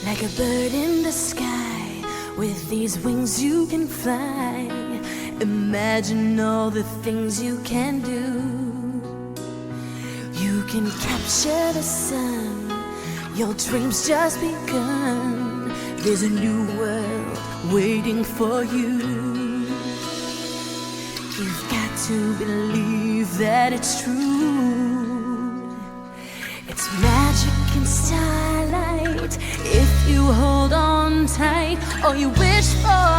Like a bird in the sky, with these wings you can fly. Imagine all the things you can do. You can capture the sun, your dreams just begun. There's a new world waiting for you. You've got to believe that it's true. It's magic and starlight if you hold on tight. All you wish for